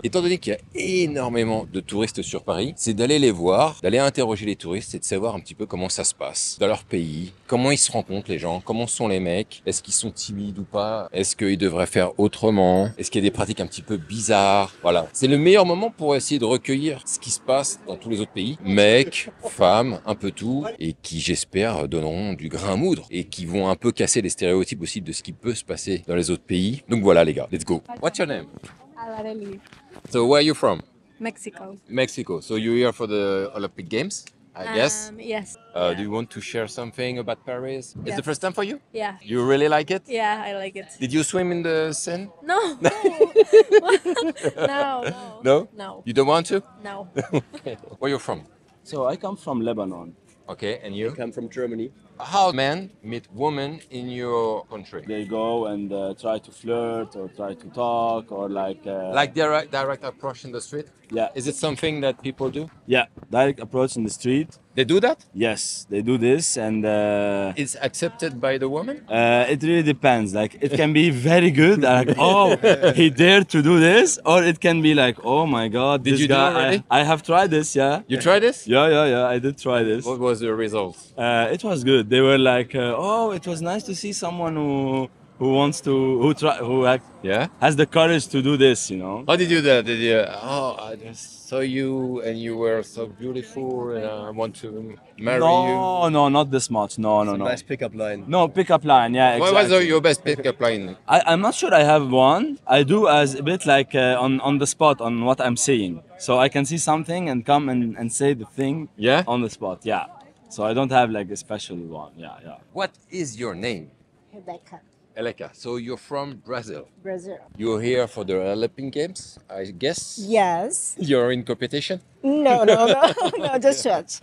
Étant donné qu'il y a énormément de touristes sur Paris, c'est d'aller les voir, d'aller interroger les touristes et de savoir un petit peu comment ça se passe dans leur pays, comment ils se rencontrent les gens, comment sont les mecs, est-ce qu'ils sont timides ou pas, est-ce qu'ils devraient faire autrement, est-ce qu'il y a des pratiques un petit peu bizarres, voilà. C'est le meilleur moment pour essayer de recueillir ce qui se passe dans tous les autres pays, mecs, femmes, un peu tout, et qui j'espère donneront du grain à moudre et qui vont un peu casser les stéréotypes aussi de ce qui peut se passer dans les autres pays. Donc voilà les gars, let's go. What's your name? So where are you from? Mexico. Mexico. So you're here for the Olympic Games, I guess. Yes. Do you want to share something about Paris? It's the Yes. first time for you? Yeah. You really like it? Yeah, I like it. Did you swim in the Seine? No. No. No? No. You don't want to? No. Okay. Where you from? So I come from Lebanon. Okay, and you? I'm from Germany. How men meet women in your country? They go and try to flirt or try to talk or Like direct approach in the street? yeah, Is it something that people do? yeah, direct approach in the street. They do that? Yes, they do this, and It's accepted by the woman? it really depends. Like it can be very good, like oh, he dared to do this, or it can be like oh my god, Did this you do guy. already? I have tried this, yeah. You try this? Yeah, I did try this. What was the result? It was good. They were like, oh, it was nice to see someone who wants to Yeah? has the courage to do this, you know. How did you do that? Did you? Oh, I just saw you and you were so beautiful and I want to marry you. No, not this much. No. Nice pickup line. No, pickup line. Yeah, What exactly. was your best pickup line? I'm not sure I have one. I do as a bit like on the spot on what I'm seeing. So I can see something and come and say the thing Yeah? on the spot. Yeah. So I don't have like a special one. Yeah. What is your name? Rebecca. Eleka. So you're from Brazil. Brazil. You're here for the Olympic Games, I guess? Yes. You're in competition? No, just church.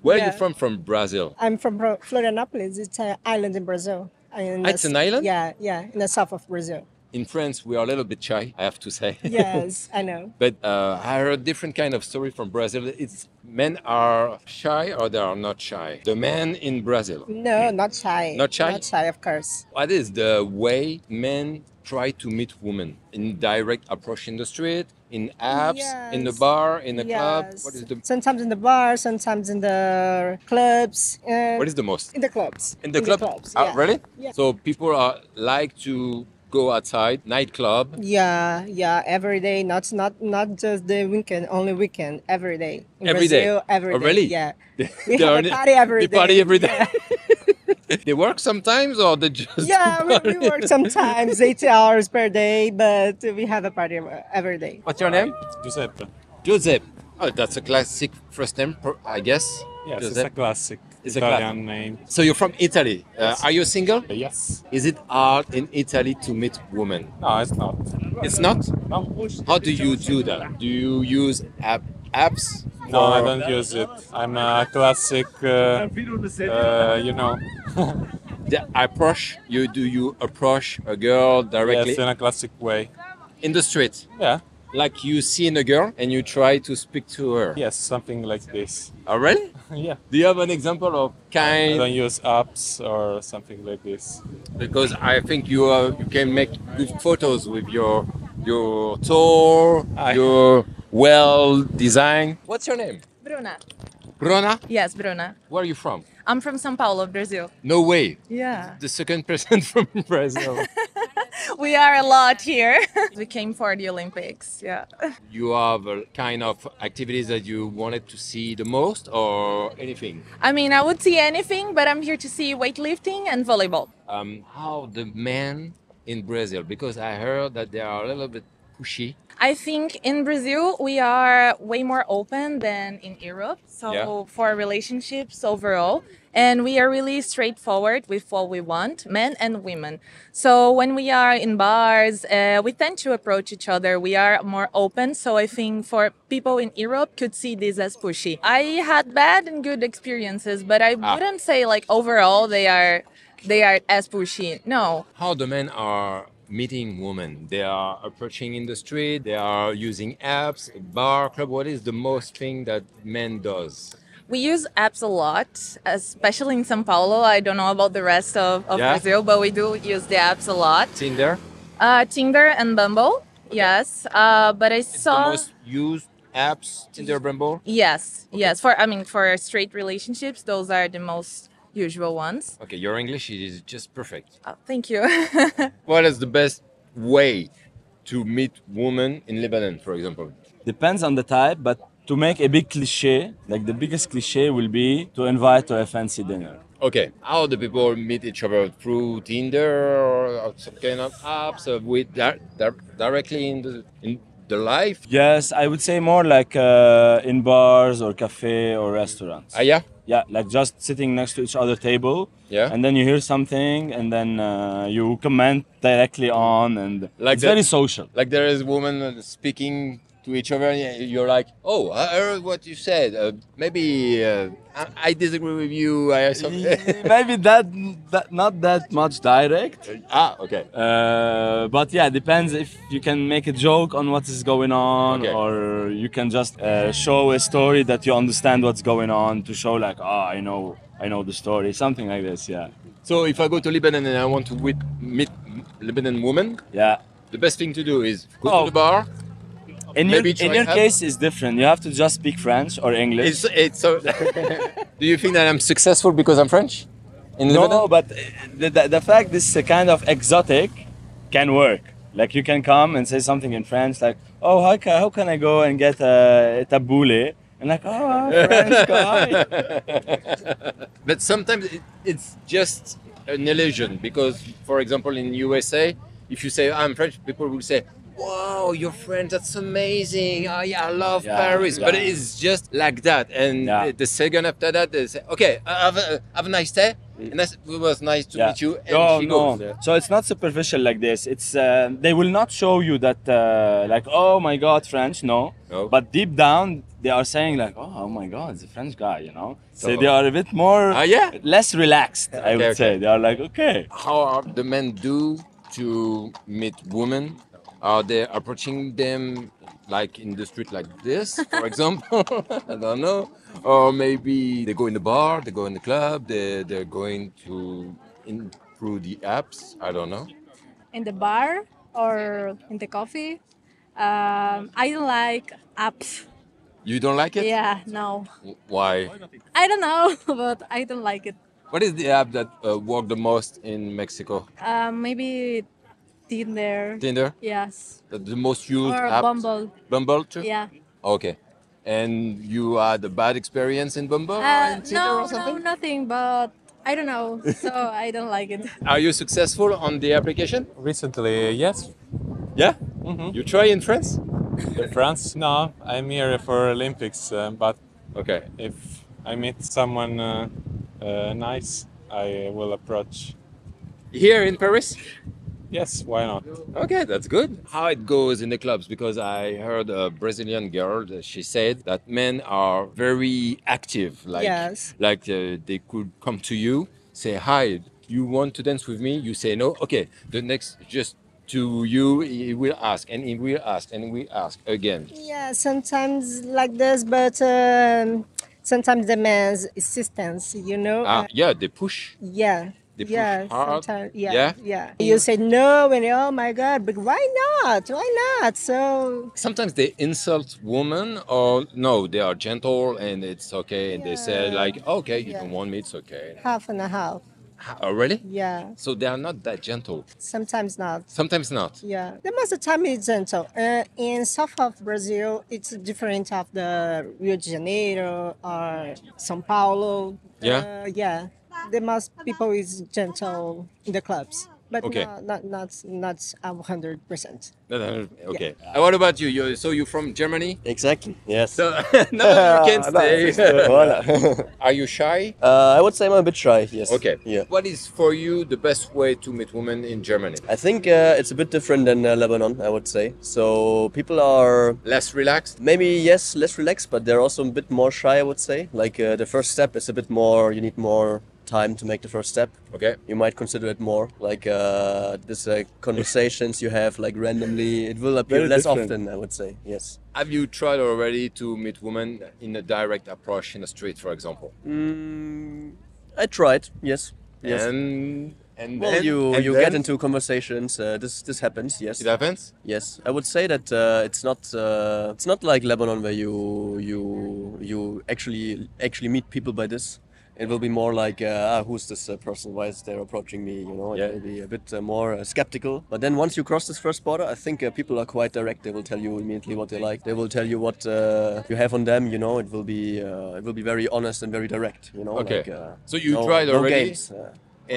Where are Yeah. you from Brazil? I'm from Florianopolis. It's an island in Brazil. It's an island? Yeah, in the south of Brazil. In France, we are a little bit shy, I have to say. Yes, I know. But I heard a different kind of story from Brazil. It's men are shy or they are not shy. The men in Brazil. No, not shy. Not shy? Not shy, of course. What is the way men try to meet women? In direct approach in the street, in apps, in the Yes. bar, in the club? Yes. What is the Sometimes in the bar, sometimes in the clubs. what is the most? In the clubs. In the club? clubs, Ah, yeah. really? Yeah. So people are like to go outside, nightclub. Yeah, every day, not just the weekend, only weekend, every day. In Every day? Brazil, every Oh, day, really? Yeah. They We have are- a party every they day. party every day. Yeah. They work sometimes or they just Yeah, we work sometimes 8 hours per day, but we have a party every day. What's your name? Giuseppe. Giuseppe. Oh, that's a classic first name, I guess. Yes, Giuseppe. it's a classic It's a Italian name. So you're from Italy. Are you single? Yes. Is it hard in Italy to meet women? No, it's not. It's not? No. How do you do that? Do you use apps? No, I Or- don't use it. I'm a classic, you know, The approach? Do you approach a girl directly yes, in a classic way. in the street? Yeah, Like you see in a girl and you try to speak to her? yes, something like this. Oh, really? Yeah. Do you have an example of I don't kind? use apps or something like this. Because I think you can make good photos with your tour, Hi. your well design. What's your name? Bruna. Bruna? Yes, Bruna. Where are you from? I'm from São Paulo, Brazil. No way. Yeah. The second person from Brazil. We are a lot here. We came for the Olympics. Yeah. You have a kind of activities that you wanted to see the most or anything? I mean, I would see anything, but I'm here to see weightlifting and volleyball. How the men in Brazil, because I heard that they are a little bit pushy. I think in Brazil we are way more open than in Europe. So Yeah. for relationships overall, and we are really straightforward with what we want, men and women. So when we are in bars, we tend to approach each other. We are more open. So I think for people in Europe could see this as pushy. I had bad and good experiences, but I wouldn't say like overall they are as pushy. No. How the men are meeting women? They are approaching in the street, they are using apps, bar, club. What is the most thing that men does? We use apps a lot, especially in São Paulo. I don't know about the rest of Yeah? Brazil, but we do use the apps a lot. Tinder? Tinder and Bumble. Yes, but I It's the saw. most used apps, Tinder, Bumble. Yes, yes. For straight relationships, those are the most usual ones. Okay, your English is just perfect. Oh, thank you. What is the best way to meet women in Lebanon, for example? Depends on the type, but to make a big cliche, like the biggest cliche will be to invite to a fancy dinner. Okay, how do people meet each other through Tinder or some kind of apps with directly in the life? Yes, I would say more like in bars or cafe or restaurants. Ah, yeah, Yeah, like just sitting next to each other table, yeah. and then you hear something, and then you comment directly on, and Like it's that- very social. Like there is women speaking to each other, and you're like, oh, I heard what you said. Maybe I disagree with you. Maybe that not that much direct. Okay. But yeah, depends if you can make a joke on what is going on, Okay. or you can just show a story that you understand what's going on to show like, I know the story, something like this. Yeah, So if I go to Lebanon and I want to meet Lebanon women, yeah. the best thing to do is go Oh. to the bar. Maybe try In your have- case, it's different. You have to just speak French or English. It's so. Do you think that I'm successful because I'm French? In No, Lebanon? but the fact this is a kind of exotic can work. Like you can come and say something in French, like, oh, how can I go and get a tabouleh? And like, oh, French guy. But sometimes it's just an illusion because, for example, in USA, if you say I'm French, people will say, "Wow, you're French. That's amazing. Oh yeah, I love Yeah, Paris." yeah. But it's just like that. And Yeah. the second after that, they say, "Okay, have a nice day." And it was nice to meet you. And No, she no. goes. So it's not superficial like this. It's they will not show you that like, oh my God, French. No. No. But deep down, they are saying like, oh my God, it's a French guy. You know. So So- they are a bit more, yeah. less relaxed. I would okay. say they are like, okay. How are the men do to meet women? Are they approaching them like in the street like this, for example? I don't know. Or maybe they go in the bar, they go in the club, they're going through the apps. I don't know. In the bar or in the coffee. I don't like apps. You don't like it? Yeah, no. Why? I don't know, but I don't like it. What is the app that worked the most in Mexico? Maybe Tinder. Tinder? Yes. The most used Or app? Bumble. Bumble too? Yeah. Okay. And you had a bad experience in Bumble or in Tinder No, or something? no, nothing, but I don't know. So I don't like it. Are you successful on the application? Recently, yes. Yeah? Mhm. You try in France? In France, no. I'm here for Olympics, but Okay. if I meet someone nice, I will approach. Here in Paris? Yes, why not? Okay, that's good. How it goes in the clubs? Because I heard a Brazilian girl, she said that men are very active. Like, Yes. they could come to you, say, hi, you want to dance with me? You say no. Okay, the next, just to you, he will ask, and he will ask, and we ask again. Yeah, sometimes like this, but sometimes demands assistance, you know? Yeah, they push. Yeah. They push Yeah, hard. sometimes, Yeah? yeah. You say no, and oh my God, but why not? Why not? So Sometimes they insult women, or no, they are gentle and it's okay, and they say Yeah. like, okay, you Yeah. don't want me, it's okay. half and a half. Oh, really? Yeah, So they are not that gentle. sometimes not. Sometimes not. Yeah, the most of the time it's gentle. In south of Brazil, it's different of the Rio de Janeiro or São Paulo. Yeah? Yeah. The most people is gentle in the clubs, but Okay. not 100%. Okay. And what about you? You're from Germany? Exactly. Yes. So no, you can't stay. Voilà. Are you shy? I would say I'm a bit shy. Yes. Okay. Yeah. What is for you the best way to meet women in Germany? I think it's a bit different than Lebanon. I would say. So people are Less relaxed? maybe yes less relaxed, but they're also a bit more shy. I would say. Like the first step is a bit more. You need more time to make the first step. Okay. You might consider it more like this conversations you have like randomly. It will appear Very less different. often. I would say. Yes. Have you tried already to meet women in a direct approach in the street, for example? I tried. Yes. Yes. And Well, then, you and you then get into conversations. This happens. Yes. it happens. Yes, I would say that it's not like Lebanon where you actually meet people by this. It will be more like who's this person? Why is they approaching me? You know, Yeah. it will be a bit more skeptical. But then once you cross this first border, I think people are quite direct. They will tell you immediately what they like. They will tell you what you have on them. You know, it will be very honest and very direct. You know, Okay. like, So you no, tried no already? games.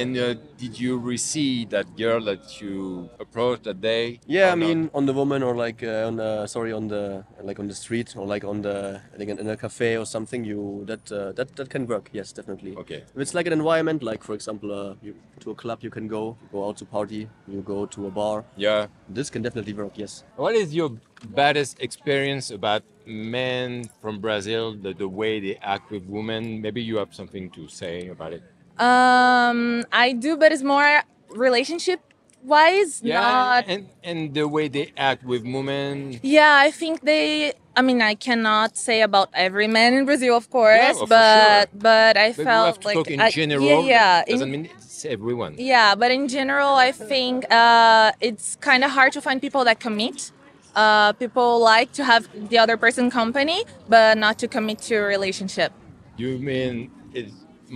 And did you receive that girl that you approached that day? Yeah, or I not? mean, on the woman or like on the street or like in a cafe or something, that can work. Yes, definitely. Okay. If it's like an environment, like for example, you, to a club you can go out to party, you go to a bar. Yeah. This can definitely work. Yes. What is your baddest experience about men from Brazil, the way they act with women? Maybe you have something to say about it. I do, but it's more relationship wise, not. And the way they act with women. Yeah, I think they. I mean, I cannot say about every man in Brazil, of course, Yeah, for but sure. but I But we felt have to like talk in I- general. yeah, Doesn't in- mean it's everyone. yeah, but in general, I think it's kind of hard to find people that commit. People like to have the other person company, but not to commit to a relationship. You mean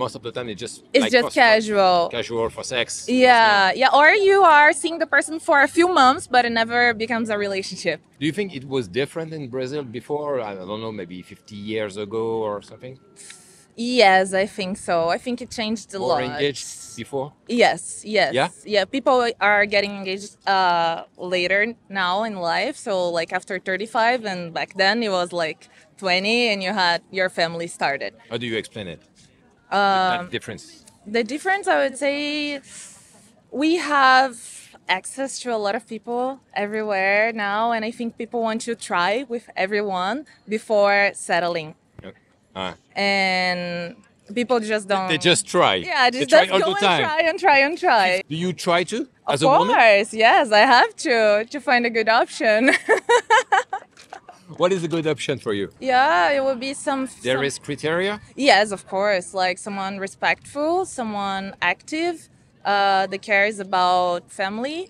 most of the time it's just It's like just casual. casual for sex. Yeah, yeah. Or you are seeing the person for a few months, but it never becomes a relationship. Do you think it was different in Brazil before? I don't know, maybe 50 years ago or something? Yes, I think so. I think it changed a More lot. engaged before? Yes, yes. Yeah? Yeah, people are getting engaged later now in life. So like after 35, and back then it was like 20 and you had your family started. How do you explain it? That difference. The difference, I would say, we have access to a lot of people everywhere now, and I think people want to try with everyone before settling. Ah. And people just don't. They just try. Yeah, they just try let's all go the time. and try and try and try. Do you try to as Of a woman? course, yes, I have to find a good option. What is a good option for you? Yeah, it would be There is criteria? Yes, of course, like someone respectful, someone active, that cares about family,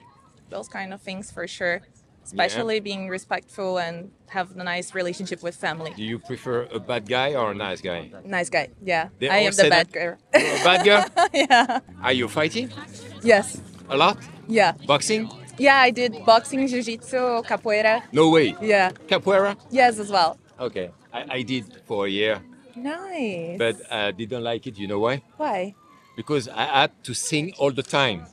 those kind of things for sure. Especially being respectful and have a nice relationship with family. Do you prefer a bad guy or a nice guy? Nice guy, yeah. They I all am say the bad that? girl. You're a bad girl? Yeah. Are you fighting? Yes. A lot? Yeah. Boxing? Yeah, I did boxing, jiu-jitsu, capoeira. No way. Yeah. Capoeira? Yes, as well. Okay. I did for a year, Nice. but I didn't like it. You know why? Why? Because I had to sing all the time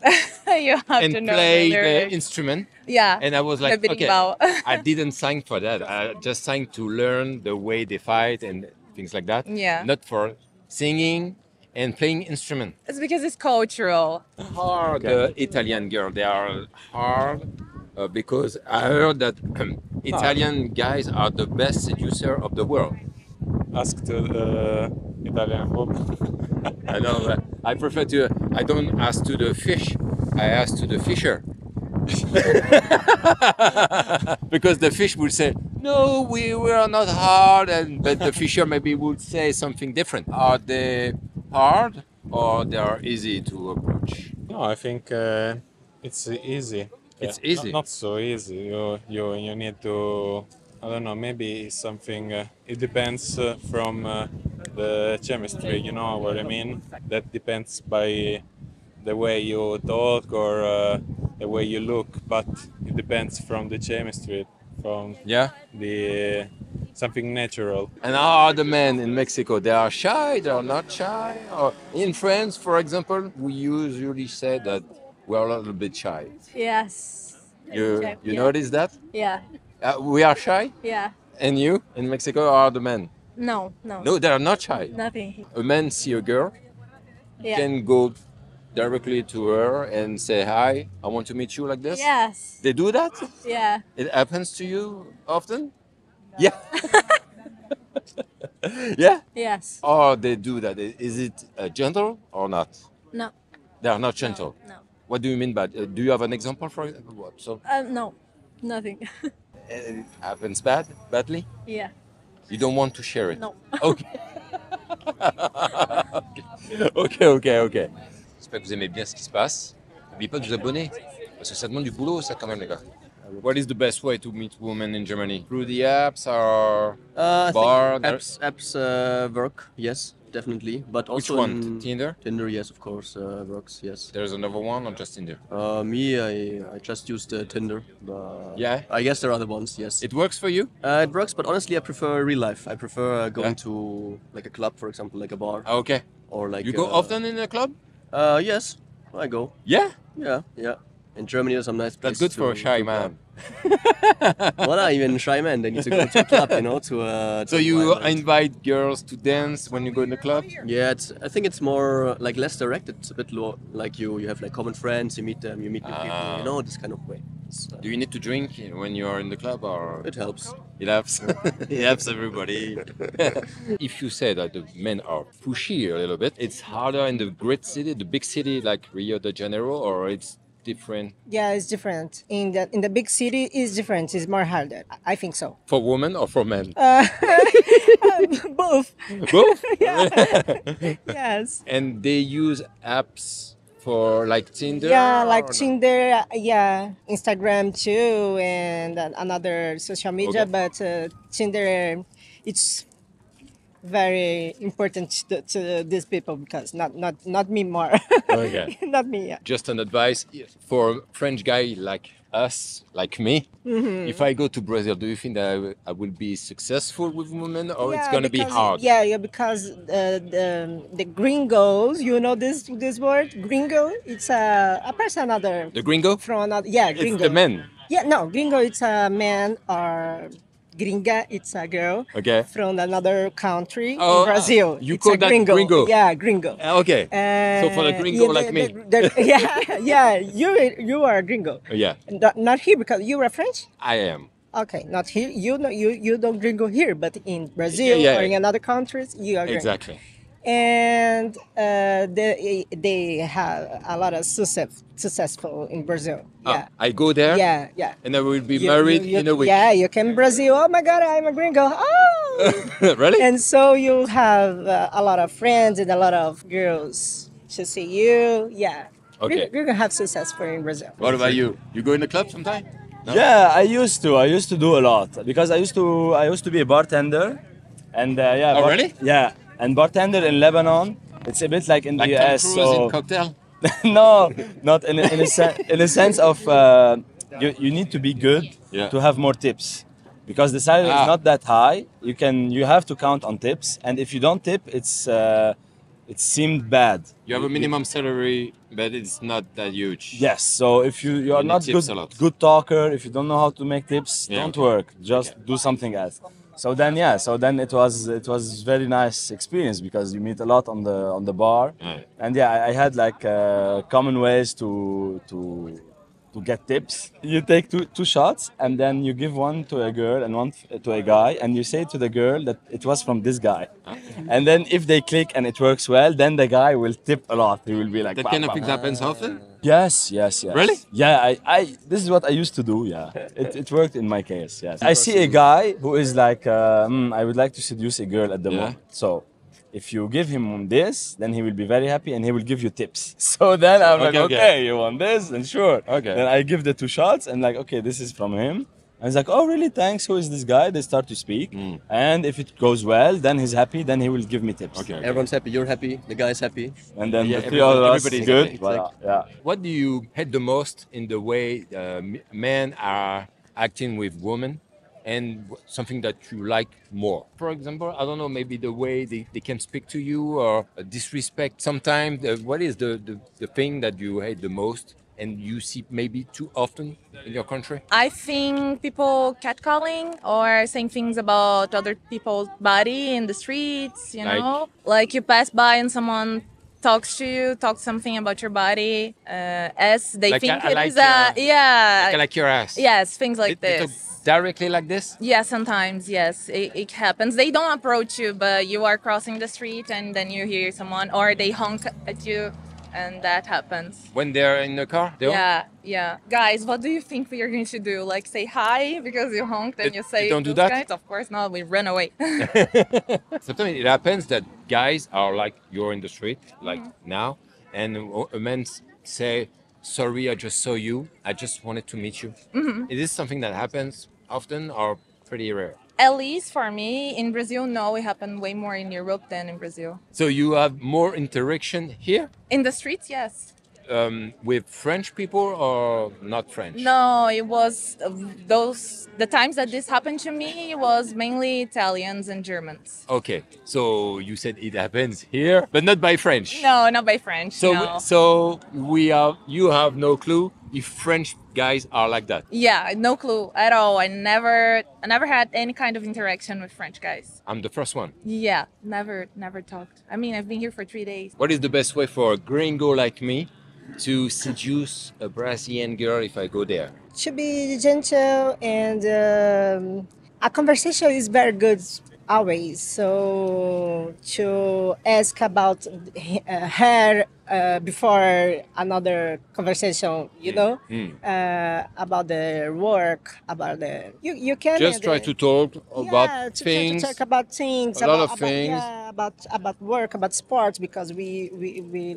You have and to know play the the lyrics. instrument. Yeah. And I was like, The okay, berimbau. I didn't sign for that. I just signed to learn the way they fight and things like that. Yeah. Not for singing and playing instrument. It's because it's cultural. Hard. The Italian girl, they are hard because I heard that Italian guys are the best seducer of the world. Ask the Italian woman. I know. I prefer to. I don't ask to the fish. I ask to the fisher. Because the fish will say, "No, we are not hard," but the fisher maybe would say something different. Are they hard or they are easy to approach? No, I think it's easy. It's easy. Not so easy. You need to. I don't know. Maybe it's something. It depends from the chemistry. You know what I mean? That depends by the way you talk or the way you look. But it depends from the chemistry, from Yeah. the something natural. And how are the men in Mexico? They are shy. They are not shy. Or in France, for example, we usually say that we are a little bit shy. Yes. You Yeah. notice that? Yeah. We are shy. Yeah. And you in Mexico are the men? No. No, they are not shy. Nothing. A man see a girl, Yeah. can go directly to her and say, "Hi, I want to meet you," like this. Yes. They do that? Yeah. It happens to you often? Yeah. Yeah? Yes. Or they do that. Is it gentle or not? No. They are not gentle. No. What do you mean by do you have an example for it? What? So No. Nothing. it happens badly? Yeah. You don't want to share it? No. Ok. Ok. J'espère que vous aimez bien ce qui se passe. N'oubliez pas de vous abonner. Parce que ça demande du boulot, ça, quand même, les gars. What is the best way to meet women in Germany? Through the apps or I bar? think apps work, yes, definitely. But Which also one? Tinder? Tinder, yes, of course, works, yes. There's another one or just Tinder? Me, I just used Tinder. But Yeah? I guess there are other ones, yes. It works for you? It works, but honestly, I prefer real life. I prefer going to like a club, for example, like a bar. Okay. Or like You go often in a club? Yes, I go. Yeah? Yeah. In Germany, there's some nice That's places. good for a shy to man. Well, not even shy men. They need to go to a club, you know, So you invite girls to dance when you go in the club? Yeah, I think it's more like less direct. It's a bit like you have like common friends. You meet them. You meet new people. You know, this kind of way. Do you need to drink when you are in the club, or It helps. it helps? It helps everybody. If you say that the men are pushy a little bit, it's harder in the great city, the big city like Rio de Janeiro, or it's different Yeah, it's different. In the big city, it's different. It's more harder. I think so. for women or for men? Both. Both. Yes. And they use apps for like Tinder. Yeah, like or no? Tinder, yeah, Instagram too, and another social media. Okay. But Tinder, it's very important to these people because not me more. Okay. Not me. Yeah. Just an advice for a French guy like us, like me. Mm-hmm. If I go to Brazil, do you think that I will be successful with women, or it's Yeah, gonna be because- hard? Yeah, because the gringos, you know this word, gringo. It's a person other The gringo? from another. Yeah, It's gringo. the men. Yeah, no, gringo. It's a man or gringa. It's a girl. Okay. From another country, Oh, in Brazil. you It's call a that gringo. gringo? Yeah, gringo. Okay. So for the gringo like me. Yeah, you are a gringo. Yeah, Not here because you are French. I am. Okay, not here. You don't gringo here, but in Brazil Yeah. or in another countries, you are gringo. Exactly. And they have a lot of successful in Brazil. Yeah. I go there. Yeah. And I will be married in a week. Yeah, you came Brazil. Oh my God, I'm a gringo. Oh. Really? And so you have a lot of friends and a lot of girls to see you. Yeah. Okay. You're gonna have successful in Brazil. What about you? You go in the club sometime? No? Yeah, I used to do a lot because I used to be a bartender, and yeah. Oh, really? Yeah, and bartender in Lebanon, it's a bit like in Like the Tom US. Cruise So in Cocktail? no, not in a sense of you need to be good Yeah. to have more tips because the salary Ah. is not that high. You have to count on tips, and if you don't tip, it seemed bad. You have a minimum salary, but it's not that huge. Yes, so if you are need not tips a lot. good talker, if you don't know how to make tips, Yeah, don't okay. work. Just do something else. So then it was very nice experience because you meet a lot on the bar, Right. and yeah, I had like common ways to get tips. You take two shots and then you give one to a girl and one to a guy, and you say to the girl that it was from this guy. And then if they click and it works well, then the guy will tip a lot. He will be like, That "Bah, kind of bah, thing bah." happens often? Yes. Really? Yeah, I this is what I used to do, yeah. It worked in my case, yes. I see a guy who is like, I would like to seduce a girl at the Yeah. moment. So if you give him this, then he will be very happy and he will give you tips. So then I'm like, Okay. okay, you want this? Then sure. Okay. Then I give the 2 shots and like, okay, this is from him. And he's like, oh, really? Thanks. Who is this guy? They start to speak. And if it goes well, then he's happy. Then he will give me tips. Okay. Everyone's happy. You're happy. The guy's happy. And then Yeah, the 3 of us everybody's good. happy. Voilà. Yeah. What do you hate the most in the way men are acting with women, and something that you like more? For example, I don't know, maybe the way they can speak to you, or disrespect sometimes. What is the thing that you hate the most and you see maybe too often in your country? I think people catcalling or saying things about other people's body in the streets, you Like? know? Like you pass by and someone talks to you, talks something about your body, as they Like, think I it like is a... Yeah. I like your ass. Yes, things like They this. talk directly like this? Yeah, sometimes, yes, it happens. They don't approach you, but you are crossing the street and then you hear someone, or they honk at you, and that happens. When they're in the car? They don't? Yeah. Guys, what do you think we are going to do? Like say hi because you honked and They- you say they don't do those that? guys? Of course not, we run away. Sometimes it happens that guys are like, you're in the street, like Mm-hmm. now, and a man say sorry, I just saw you. I just wanted to meet you. Is this something that happens often or pretty rare? At least for me, in Brazil, no, it happened way more in Europe than in Brazil. So you have more interaction here In the streets, yes. with French people or not French? No, it was the times that this happened to me, it was mainly Italians and Germans. Okay, so you said it happens here, but not by French. No, not by French. So no. you have no clue if French guys are like that. Yeah, no clue at all. I never had any kind of interaction with French guys. I'm the first one. Yeah, never talked. I mean, I've been here for 3 days. What is the best way for a gringo like me to seduce a Brazilian girl if I go there? To be gentle and a conversation is very good always. So to ask about her before another conversation, about the work, about the you can Just try to talk about things. To talk about things, a lot about, of things. Yeah, about work, about sports, because we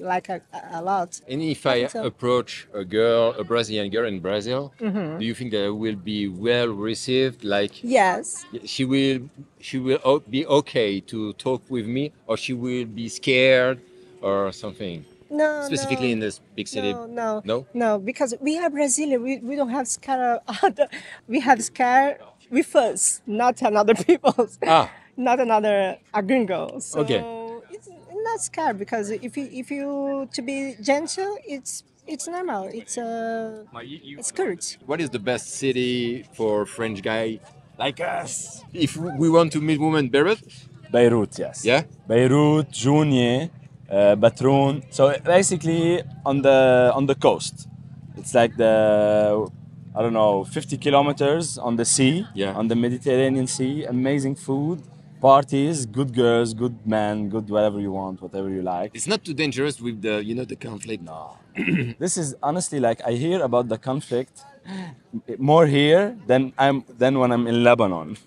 like a lot. And if I So- approach a Brazilian girl in Brazil, do you think that I will be well received? Like Yes. she will be okay to talk with me, or she will be scared or something? No, Specifically no. in this big city. No, No? because we are Brazilian. We don't have scare. We have scare with us, not another people's. Ah, Not another a gringo. So Okay. it's not scare, because if you to be gentle, it's normal. It's courage. what is the best city for French guy like us? If we want to meet women, Beirut? Beirut, yes. Yeah? Beirut, Jounieh, Batroun. So basically on the coast. It's like I don't know, 50 kilometers on the sea, Yeah. on the Mediterranean Sea. Amazing food, parties, good girls, good men, good whatever you want, whatever you like. It's not too dangerous with the conflict. No. This is honestly, like, I hear about the conflict more here than when I'm in Lebanon.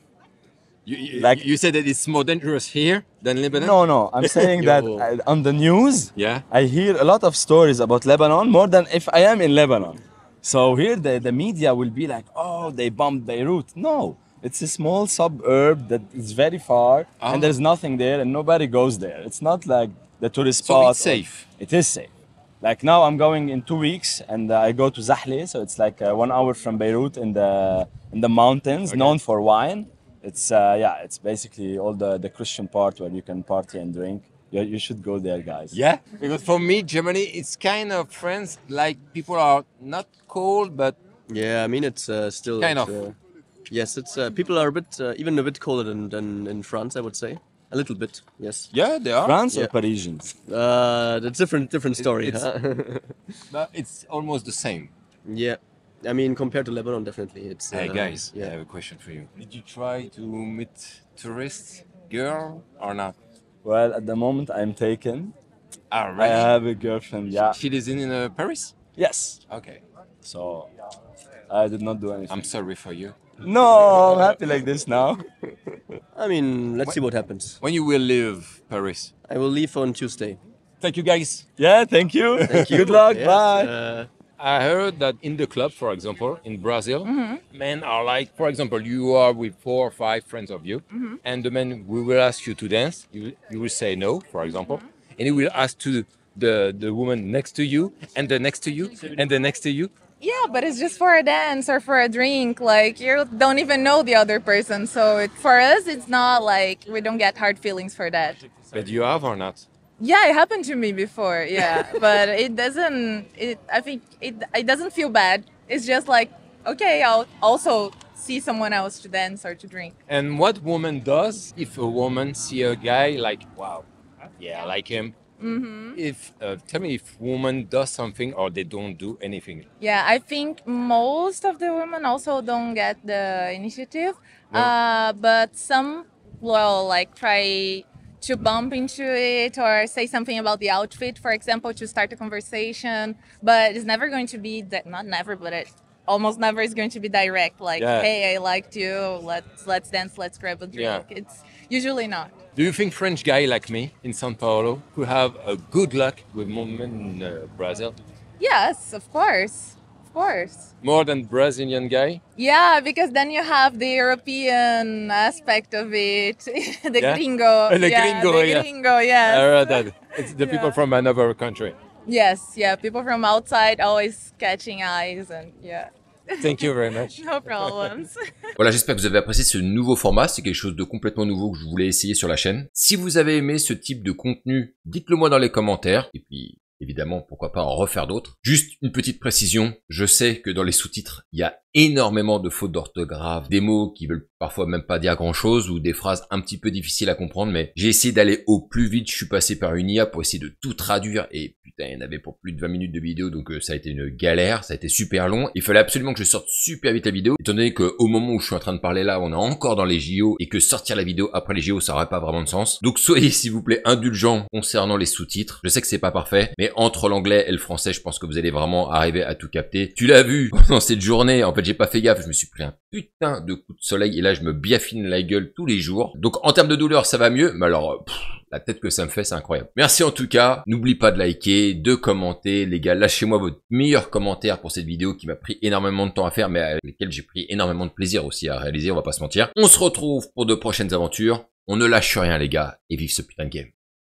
Like- You said that it's more dangerous here than Lebanon? No, I'm saying that Yo. on the news, Yeah? I hear a lot of stories about Lebanon more than if I am in Lebanon. So here the media will be like, oh, they bombed Beirut. No, it's a small suburb that is very far Ah. and there's nothing there and nobody goes there. It's not like the tourist So spot. it's safe. It is safe. Like now I'm going in 2 weeks and I go to Zahle, so it's like 1 hour from Beirut in the mountains, known for wine. It's it's basically all the Christian part where you can party and drink. You should go there, guys. Yeah? Because for me, Germany, it's kind of France, like people are not cold, but Yeah, I mean it's still Kind of. Yes, it's people are a bit even a bit colder than in France, I would say. A little bit, yes. yeah, they are. France or Yeah. Parisians? That's different story. it's- huh? But it's almost the same. Yeah, I mean compared to Lebanon, definitely it's. Hey guys, I yeah. have a question for you. Did you try to meet tourist girl or not? Well, at the moment I'm taken. Ah, I right. have a girlfriend, yeah. She lives in Paris? Yes. Okay. So I did not do anything. I'm sorry for you. No, I'm happy like this now. I mean, let's see what happens. When you will leave Paris? I will leave on Tuesday. Thank you, guys. Yeah, thank you. Thank you. Good luck. Yes, Bye. I heard that in the club, for example, in Brazil, men are like, for example, you are with 4 or 5 friends of you, and the men will ask you to dance. You will say no, for example, and he will ask to the woman next to you, and the next to you, and the next to you. Yeah, but it's just for a dance or for a drink. Like, you don't even know the other person. So for us, it's not like we don't get hard feelings for that. But you have or not? Yeah, it happened to me before. Yeah, but it doesn't. I think it doesn't feel bad. It's just like, okay, I'll also see someone else to dance or to drink. And what woman does if a woman see a guy like, wow, yeah, I like him. If tell me if woman does something or they don't do anything. Yeah, I think most of the women also don't get the initiative, but some will like try to bump into it or say something about the outfit, for example, to start a conversation. But it's never going to be that. Not never, but it almost never is going to be direct. Like, Yeah. hey, I liked you. Let's dance. Let's grab a drink. Yeah. It's usually not. Do you think French guy like me in São Paulo who have a good luck with women in Brazil? Yes, of course. Of course. More than Brazilian guy? Yeah, because then you have the European aspect of it. The Yeah? gringo. The yeah, gringo, the yeah. gringo, yes. I heard that. It's the people Yeah. from another country. Yes, yeah. People from outside always catching eyes and yeah. Thank you very much. No problems. Voilà, j'espère que vous avez apprécié ce nouveau format. C'est quelque chose de complètement nouveau que je voulais essayer sur la chaîne. Si vous avez aimé ce type de contenu, dites-le moi dans les commentaires. Et puis, évidemment, pourquoi pas en refaire d'autres. Juste une petite précision. Je sais que dans les sous-titres, il y a énormément de fautes d'orthographe, des mots qui veulent parfois même pas dire grand-chose ou des phrases un petit peu difficiles à comprendre, mais j'ai essayé d'aller au plus vite. Je suis passé par une IA pour essayer de tout traduire et putain, il y en avait pour plus de 20 minutes de vidéo, donc ça a été une galère, ça a été super long. Il fallait absolument que je sorte super vite la vidéo, étant donné qu'au moment où je suis en train de parler là, on est encore dans les JO et que sortir la vidéo après les JO, ça aurait pas vraiment de sens. Donc soyez, s'il vous plaît, indulgents concernant les sous-titres. Je sais que c'est pas parfait, mais entre l'anglais et le français, je pense que vous allez vraiment arriver à tout capter. Tu l'as vu pendant cette journée, en fait, j'ai pas fait gaffe, je me suis pris un putain de coup de soleil et là, je me biafine la gueule tous les jours. Donc en termes de douleur, ça va mieux, mais alors... la tête que ça me fait, c'est incroyable. Merci en tout cas. N'oublie pas de liker, de commenter. Les gars, lâchez-moi votre meilleur commentaire pour cette vidéo qui m'a pris énormément de temps à faire, mais avec lesquels j'ai pris énormément de plaisir aussi à réaliser, on va pas se mentir. On se retrouve pour de prochaines aventures. On ne lâche rien les gars, et vive ce putain de game.